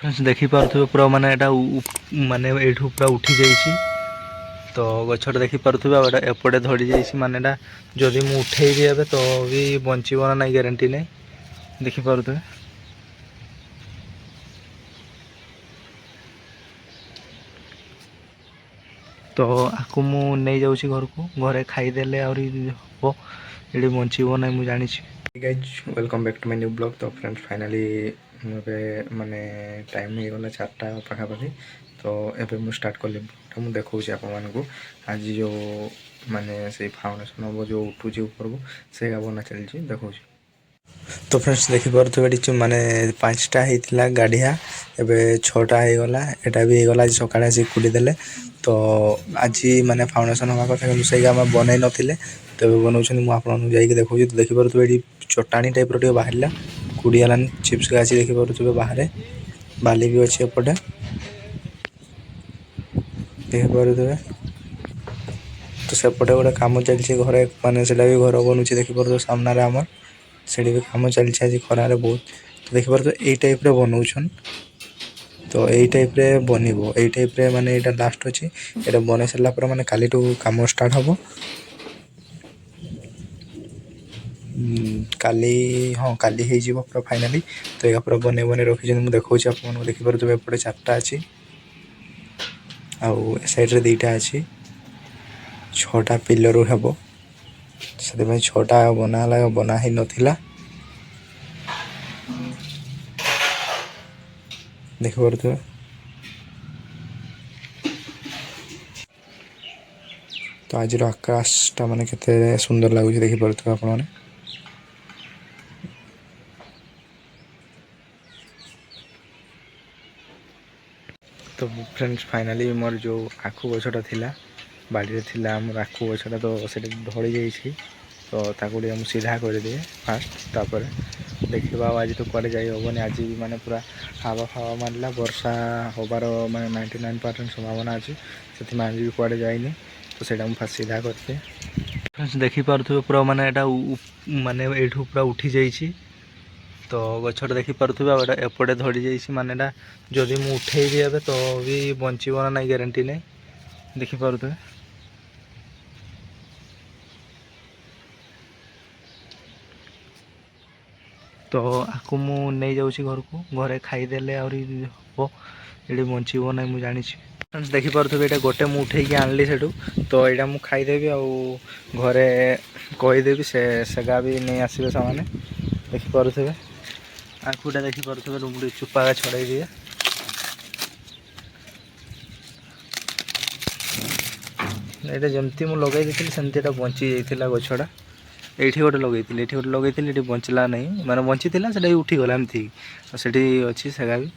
देखिपे पूरा माने एटा माने एठू पूरा उठी जाइए तो गछटा देखिपे एपटे धड़ी जाइए माने जदि मु उठेबी एबे तो भी बंचीब ना नहीं ग्यारंटी नहीं देखिपे तो आपको मु नहीं जाऊँ घर को घरे खाईदे आहरी हम ये बंचीब ना मुझे जानी guys welcome back to my new blog. तो फ्रेंड्स फाइनाली माने टाइम हो गला 4टा पाखापाखि तो एबे मु स्टार्ट कली ब्लॉगटा मु देखौछि आप मानकु आज जो माने से फाउंडेशन हम जो उठुछि ऊपर को से बना चलछि देखौछि। तो फ्रेंड्स देखि पारथु माने 5टा हेतिला गाड़िया एबे 6टा हो गला एटा भी हो गला आज सकाळे से खुली देले तो आज माने फाउंडेशन हवा कथा कि से हम बनै नथिले तो बनाऊँ मुझे आपको जाइए देखो तो देखिपे ये चटाणी टाइप रे बाहर कुड़ीगलान चिप्स गाची देखिपे बाहर बाली भी अच्छे एपटे देखिपे तो सेपटे गोटे कम चलती घर माने से भी घर बनूँ देखिपे सामने आम से भी कम चलती आज खरारे बहुत तो देखिपे तो यही टाइप रे बनाऊन तो यही टाइप रे बनब यही टाइप रे माने यहाँ लास्ट अच्छी ये बन सारा माने काली कम स्टार्ट हम काली हाँ काली हो पूरा फाइनाली तो या पूरा बने बने रखी मुझे देखा आप देखिपे एपटे 4टा अच्छी आउ साइड 2टा अच्छी 6टा पिलर हम से 6टा बना ही नाला देखिपे तो आज आकाशटा माने केते सुंदर लगुच देखिपे आप तो फ्रेंड्स फाइनाली मोर जो आखु गछटा थिला बाड़ी थिला मोर आखु गछटा तो सेटा ढली जाइए तो ताको सीधा कर दिए फास्ट तापर देखा आज तो कुआडे जाई होबनी आज भी माने पूरा हावा फावा मारला वर्षा होबार माने 99% संभावना अच्छी से आज भी कुआडे जाइनी तो सेटा फास्ट सीधा करते फ्रेंड्स देखिपे पूरा माने माने एठू पूरा उठी जाइए तो गछटा देखिपे एपटे धड़ी जाइए माने जदि मु उठेबी एबे तो भी बंचीब ना नहीं ग्यारंटी नहीं देखिपे तो आपको मु नहीं जाऊँ घर को घरे खाईदे आहरी हम ये बंचीब ना मुझे जानी फ्रेंड्स देखिपे ये गोटे मु उठे आनली से तो यहाँ मुझे खाईदेवी आउ घरे कहीदेवी सेगा भी नहीं आसबे से देखिपे आखुटा देखिपे मुझे चुपा छड़ाई दिए ये जमती मुझे लगे सेमती बंची जाता गछटा ये गोटे लगे बंचला नहीं माने बंची से उठीगला एमती से अच्छी सेगा भी